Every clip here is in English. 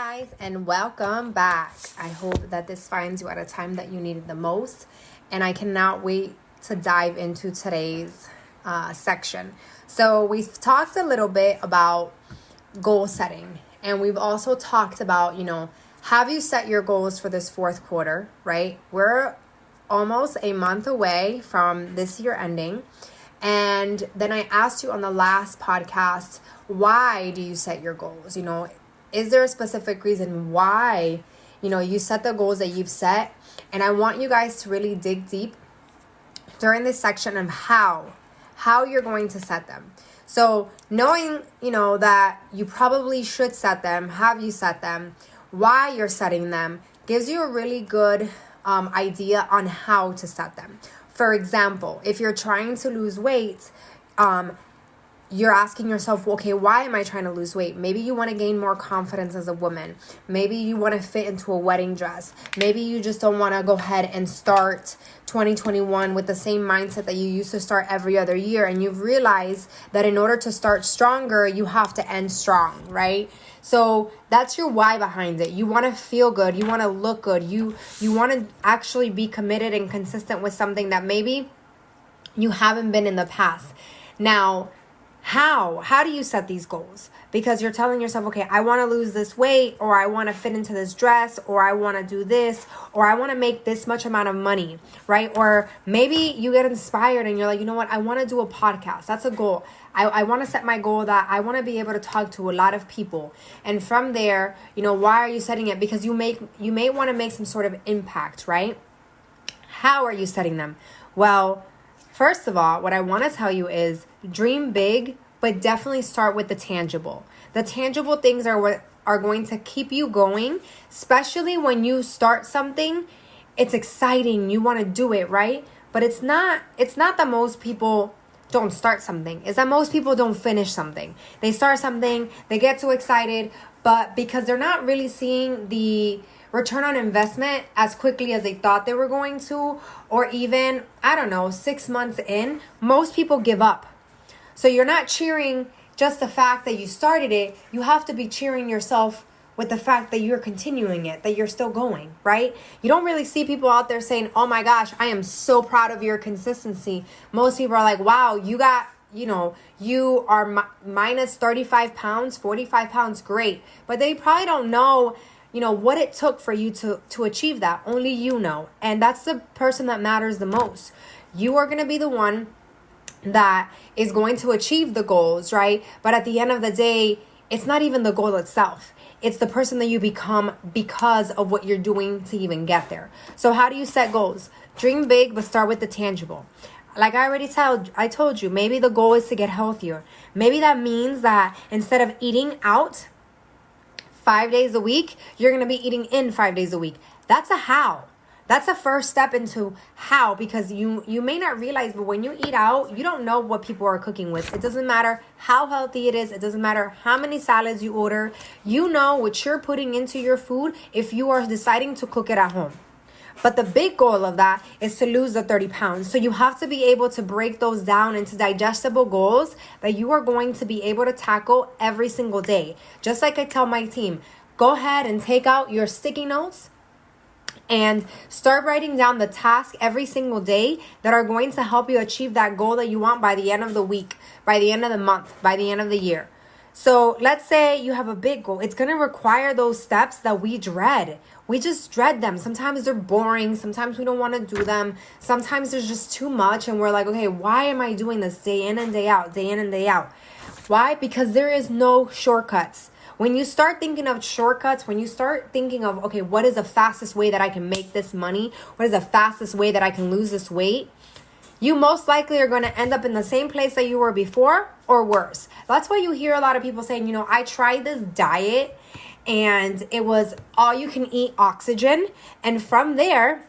Guys, and welcome back. I hope that this finds you at a time that you needed the most, and I cannot wait to dive into today's section. So we've talked a little bit about goal setting, and we've also talked about, have you set your goals for this fourth quarter, right? We're almost a month away from this year ending. And then I asked you on the last podcast, why do you set your goals? Is there a specific reason why, you set the goals that you've set? And I want you guys to really dig deep during this section of how you're going to set them. So knowing, that you probably should set them, have you set them, why you're setting them, gives you a really good idea on how to set them. For example, if you're trying to lose weight, you're asking yourself, okay, why am I trying to lose weight? Maybe you want to gain more confidence as a woman. Maybe you want to fit into a wedding dress. Maybe you just don't want to go ahead and start 2021 with the same mindset that you used to start every other year. And you've realized that in order to start stronger, you have to end strong, right? So that's your why behind it. You want to feel good. You want to look good. You want to actually be committed and consistent with something that maybe you haven't been in the past. Now, how do you set these goals? Because you're telling yourself, okay, I want to lose this weight, or I want to fit into this dress, or I want to do this, or I want to make this much amount of money, right? Or maybe you get inspired and you're like, you know what? I want to do a podcast. That's a goal. I want to set my goal that I want to be able to talk to a lot of people. And from there, why are you setting it? Because you may want to make some sort of impact, right? How are you setting them? Well, first of all, what I want to tell you is dream big, but definitely start with the tangible. The tangible things are what are going to keep you going, especially when you start something. It's exciting. You want to do it, right? But it's not that most people don't start something. It's that most people don't finish something. They start something, they get too excited, but because they're not really seeing the return on investment as quickly as they thought they were going to, or even, 6 months in, most people give up. So you're not cheering just the fact that you started it. You have to be cheering yourself with the fact that you're continuing it, that you're still going, right? You don't really see people out there saying, oh my gosh, I am so proud of your consistency. Most people are like, wow, you got, you are minus 35 pounds, 45 pounds, great. But they probably don't know what it took for you to achieve that. Only you know. And that's the person that matters the most. You are going to be the one that is going to achieve the goals, right? But at the end of the day, it's not even the goal itself. It's the person that you become because of what you're doing to even get there. So how do you set goals? Dream big, but start with the tangible. Like I told you, maybe the goal is to get healthier. Maybe that means that instead of eating out 5 days a week, you're going to be eating in 5 days a week. That's a how. That's a first step into how, because you may not realize, but when you eat out, you don't know what people are cooking with. It doesn't matter how healthy it is. It doesn't matter how many salads you order. You know what you're putting into your food if you are deciding to cook it at home. But the big goal of that is to lose the 30 pounds. So you have to be able to break those down into digestible goals that you are going to be able to tackle every single day. Just like I tell my team, go ahead and take out your sticky notes and start writing down the task every single day that are going to help you achieve that goal that you want by the end of the week, by the end of the month, by the end of the year. So let's say you have a big goal. It's going to require those steps that we dread. We just dread them. Sometimes they're boring. Sometimes we don't want to do them. Sometimes there's just too much. And we're like, okay, why am I doing this day in and day out, day in and day out? Why? Because there is no shortcuts. When you start thinking of shortcuts, when you start thinking of, okay, what is the fastest way that I can make this money? What is the fastest way that I can lose this weight? You most likely are going to end up in the same place that you were before or worse. That's why you hear a lot of people saying, I tried this diet and it was all you can eat oxygen. And from there,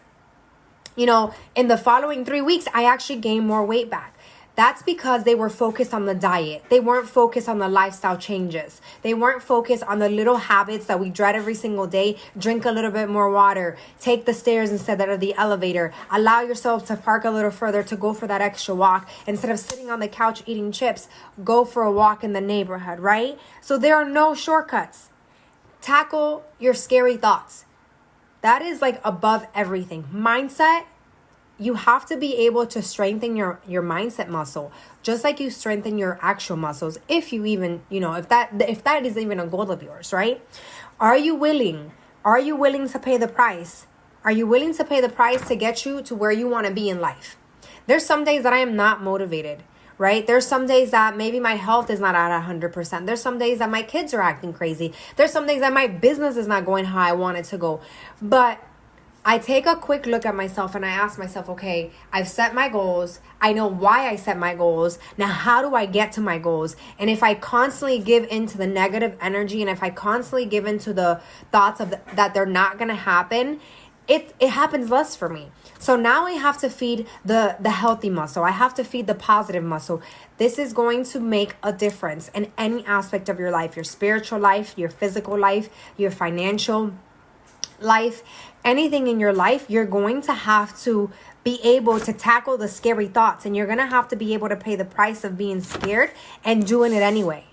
in the following 3 weeks, I actually gained more weight back. That's because they were focused on the diet. They weren't focused on the lifestyle changes. They weren't focused on the little habits that we dread every single day. Drink a little bit more water. Take the stairs instead of the elevator. Allow yourself to park a little further to go for that extra walk. Instead of sitting on the couch eating chips, go for a walk in the neighborhood, right? So there are no shortcuts. tackle your scary thoughts. That is like above everything. Mindset, you have to be able to strengthen your mindset muscle, just like you strengthen your actual muscles. If you even, if that is even a goal of yours, right? Are you willing to pay the price? Are you willing to pay the price to get you to where you want to be in life? There's some days that I am not motivated, right? There's some days that maybe my health is not at 100%. There's some days that my kids are acting crazy. There's some days that my business is not going how I want it to go. But I take a quick look at myself and I ask myself, okay, I've set my goals. I know why I set my goals. Now, how do I get to my goals? And if I constantly give into the negative energy, and if I constantly give into the thoughts of that they're not going to happen, it happens less for me. So now I have to feed the healthy muscle. I have to feed the positive muscle. This is going to make a difference in any aspect of your life, your spiritual life, your physical life, your financial life, anything in your life. You're going to have to be able to tackle the scary thoughts, and you're going to have to be able to pay the price of being scared and doing it anyway.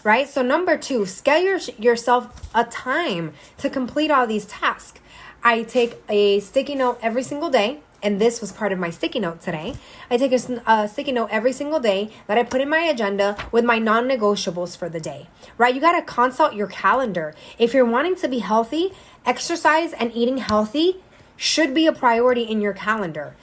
Right? So number 2, schedule yourself a time to complete all these tasks. I take a sticky note every single day, and this was part of my sticky note today. I take a sticky note every single day that I put in my agenda with my non-negotiables for the day, right? You got to consult your calendar. If you're wanting to be healthy, exercise and eating healthy should be a priority in your calendar.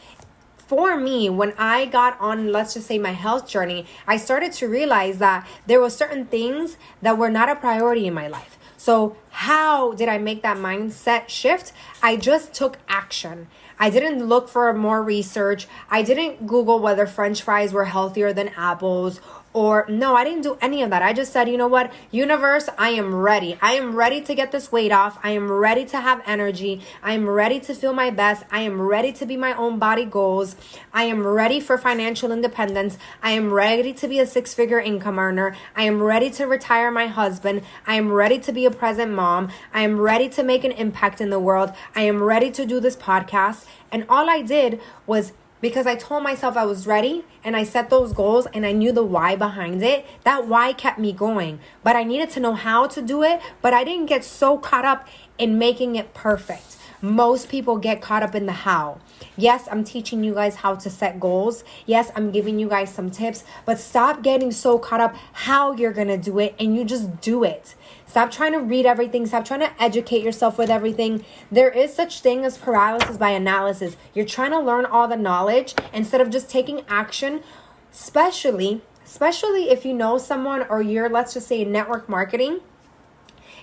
For me, when I got on, let's just say, my health journey, I started to realize that there were certain things that were not a priority in my life. So how did I make that mindset shift? I just took action. I didn't look for more research. I didn't Google whether French fries were healthier than apples, I didn't do any of that. I just said, you know what, universe, I am ready. I am ready to get this weight off. I am ready to have energy. I am ready to feel my best. I am ready to be my own body goals. I am ready for financial independence. I am ready to be a 6-figure income earner. I am ready to retire my husband. I am ready to be a present mom. I am ready to make an impact in the world. I am ready to do this podcast. And all I did was, because I told myself I was ready and I set those goals and I knew the why behind it, that why kept me going. But I needed to know how to do it, but I didn't get so caught up in making it perfect. Most people get caught up in the how. Yes, I'm teaching you guys how to set goals. Yes, I'm giving you guys some tips, but stop getting so caught up how you're going to do it, and you just do it. Stop trying to read everything. Stop trying to educate yourself with everything. There is such thing as paralysis by analysis. You're trying to learn all the knowledge instead of just taking action, especially if you know someone or you're, let's just say, in network marketing,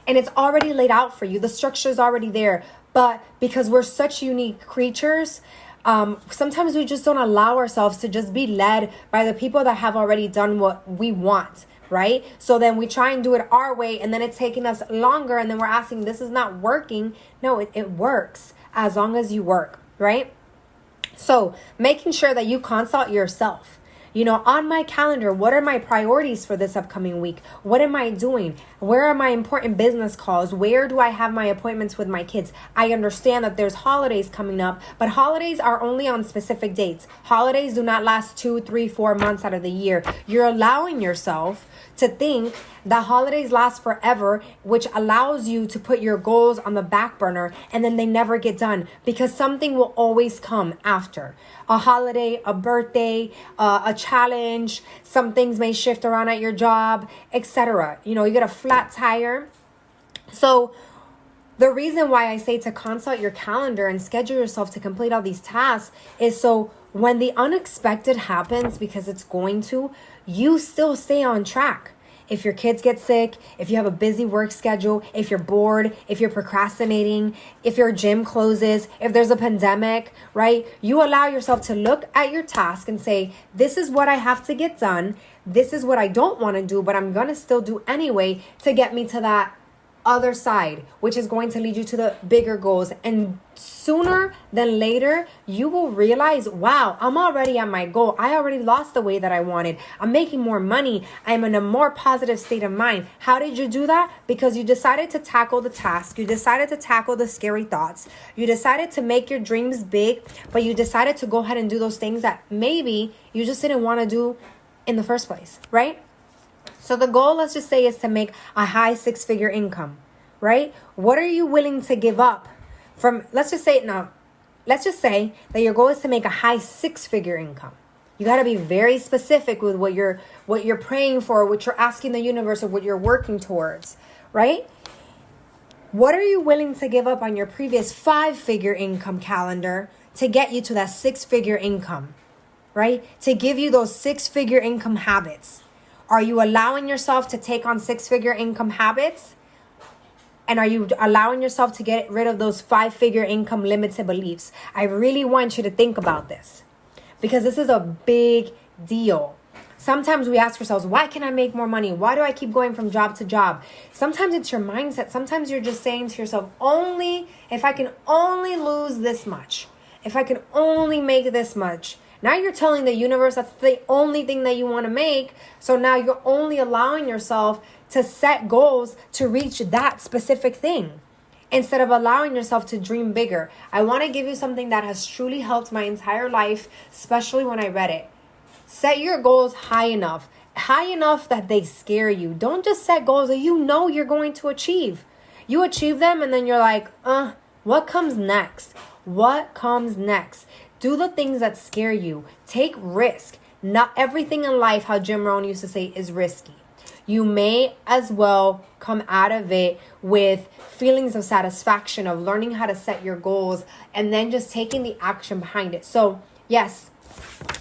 and it's already laid out for you. The structure is already there. But because we're such unique creatures, sometimes we just don't allow ourselves to just be led by the people that have already done what we want, right? So then we try and do it our way, and then it's taking us longer, and then we're asking, this is not working. No, it works as long as you work, right? So making sure that you consult yourself. On my calendar, what are my priorities for this upcoming week? What am I doing? Where are my important business calls? Where do I have my appointments with my kids? I understand that there's holidays coming up, but holidays are only on specific dates. Holidays do not last 2, 3, 4 months out of the year. You're allowing yourself to think that holidays last forever, which allows you to put your goals on the back burner, and then they never get done because something will always come after. A holiday, a birthday, a challenge, some things may shift around at your job, etc. You get a flat tire. So the reason why I say to consult your calendar and schedule yourself to complete all these tasks is so when the unexpected happens, because it's going to, you still stay on track. If your kids get sick, if you have a busy work schedule, if you're bored, if you're procrastinating, if your gym closes, if there's a pandemic, right? You allow yourself to look at your task and say, this is what I have to get done. This is what I don't want to do, but I'm going to still do anyway to get me to that other side, which is going to lead you to the bigger goals. And sooner than later, you will realize, wow, I'm already at my goal. I already lost the weight that I wanted. I'm making more money. I'm in a more positive state of mind. How did you do that? Because you decided to tackle the task. You decided to tackle the scary thoughts. You decided to make your dreams big, but you decided to go ahead and do those things that maybe you just didn't want to do in the first place, right? So the goal, let's just say, is to make a high 6-figure income. right? What are you willing to give up from, let's just say that your goal is to make a high 6-figure income. You got to be very specific with what you're praying for, what you're asking the universe, or what you're working towards, right? What are you willing to give up on your previous 5-figure income calendar to get you to that 6-figure income, right? To give you those 6-figure income habits. Are you allowing yourself to take on 6-figure income habits? And are you allowing yourself to get rid of those 5-figure income limited beliefs? I really want you to think about this, because this is a big deal. Sometimes we ask ourselves, why can I make more money? Why do I keep going from job to job? Sometimes it's your mindset. Sometimes you're just saying to yourself, if I can only lose this much, if I can only make this much. Now you're telling the universe that's the only thing that you want to make. So now you're only allowing yourself to set goals to reach that specific thing, instead of allowing yourself to dream bigger. I want to give you something that has truly helped my entire life, especially when I read it. Set your goals high enough that they scare you. Don't just set goals that you know you're going to achieve. You achieve them and then you're like, what comes next? What comes next? Do the things that scare you. Take risk. Not everything in life, how Jim Rohn used to say, is risky. You may as well come out of it with feelings of satisfaction of learning how to set your goals and then just taking the action behind it. So, yes,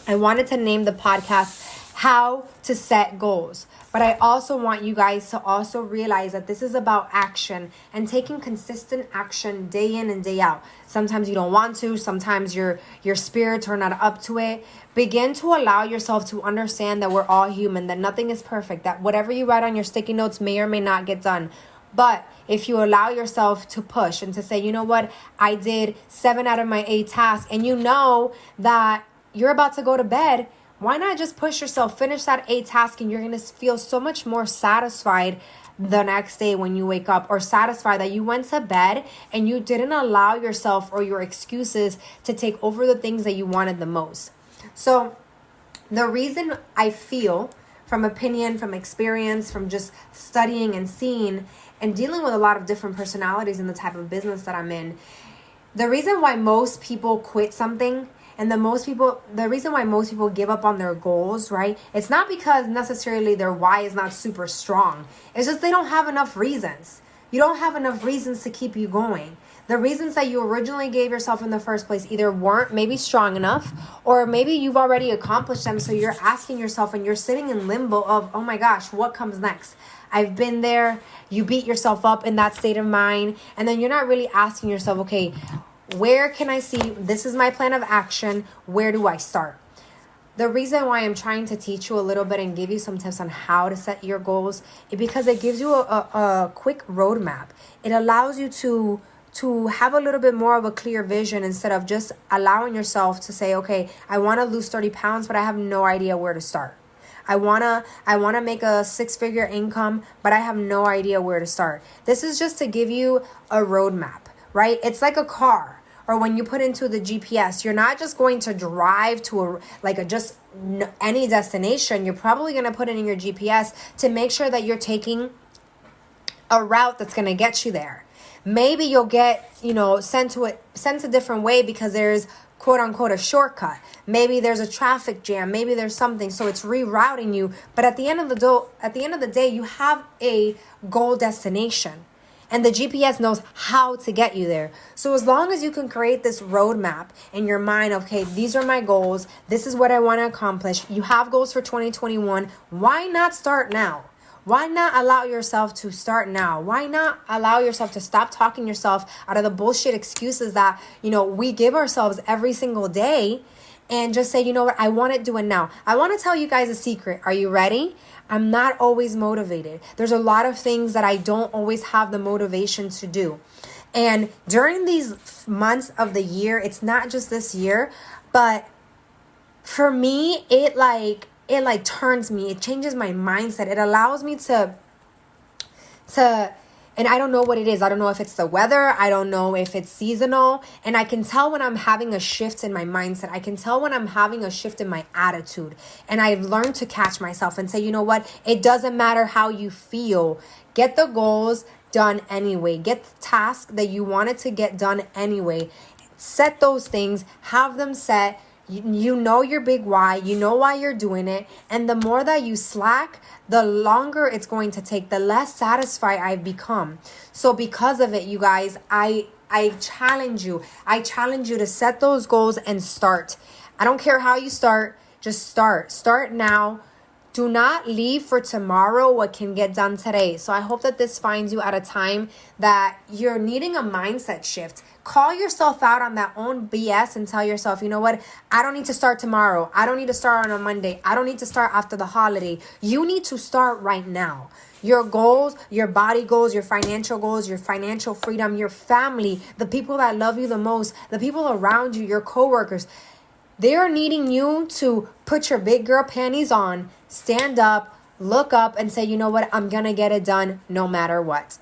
I wanted to name the podcast How to Set Goals. But I also want you guys to also realize that this is about action and taking consistent action day in and day out. Sometimes you don't want to. Sometimes your spirits are not up to it. Begin to allow yourself to understand that we're all human, that nothing is perfect, that whatever you write on your sticky notes may or may not get done. But if you allow yourself to push and to say, you know what, I did 7 out of my 8 tasks, and you know that you're about to go to bed, why not just push yourself, finish that 8 task, and you're going to feel so much more satisfied the next day when you wake up, or satisfied that you went to bed and you didn't allow yourself or your excuses to take over the things that you wanted the most. So the reason I feel, from opinion, from experience, from just studying and seeing and dealing with a lot of different personalities in the type of business that I'm in, the reason why most people quit something and the reason why most people give up on their goals, right? It's not because necessarily their why is not super strong. It's just they don't have enough reasons. You don't have enough reasons to keep you going. The reasons that you originally gave yourself in the first place either weren't maybe strong enough, or maybe you've already accomplished them. So you're asking yourself and you're sitting in limbo of, oh my gosh, what comes next? I've been there. You beat yourself up in that state of mind. And then you're not really asking yourself, okay, where can I see, this is my plan of action, where do I start? The reason why I'm trying to teach you a little bit and give you some tips on how to set your goals is because it gives you a quick roadmap. It allows you to have a little bit more of a clear vision instead of just allowing yourself to say, okay, I want to lose 30 pounds, but I have no idea where to start. I wanna make a 6-figure income, but I have no idea where to start. This is just to give you a roadmap, right? It's like a car. Or when you put into the GPS, you're not just going to drive to any destination. You're probably going to put it in your GPS to make sure that you're taking a route that's going to get you there. Maybe you'll get, sent a different way because there's quote unquote a shortcut. Maybe there's a traffic jam. Maybe there's something. So it's rerouting you. But at the end of the day, you have a goal destination. And the GPS knows how to get you there. So as long as you can create this roadmap in your mind, okay, these are my goals. This is what I want to accomplish. You have goals for 2021. Why not start now? Why not allow yourself to start now? Why not allow yourself to stop talking yourself out of the bullshit excuses that, we give ourselves every single day, and just say, you know what, I want to do it now. I want to tell you guys a secret. Are you ready? I'm not always motivated. There's a lot of things that I don't always have the motivation to do. And during these months of the year, it's not just this year, but for me, it turns me, it changes my mindset. It allows me to and I don't know what it is. I don't know if it's the weather. I don't know if it's seasonal. And I can tell when I'm having a shift in my mindset. I can tell when I'm having a shift in my attitude. And I've learned to catch myself and say, you know what? It doesn't matter how you feel. Get the goals, done anyway. Get the task that you wanted to get done anyway. Set those things, have them set. You know your big why, you know why you're doing it, and the more that you slack, the longer it's going to take, the less satisfied I've become. So because of it, you guys, I challenge you. I challenge you to set those goals and start. I don't care how you start, just start. Start now. Do not leave for tomorrow what can get done today. So I hope that this finds you at a time that you're needing a mindset shift. Call yourself out on that own BS and tell yourself, you know what? I don't need to start tomorrow. I don't need to start on a Monday. I don't need to start after the holiday. You need to start right now. Your goals, your body goals, your financial goals, your financial freedom, your family, the people that love you the most, the people around you, your coworkers, they're needing you to put your big girl panties on, stand up, look up, and say, you know what? I'm going to get it done no matter what.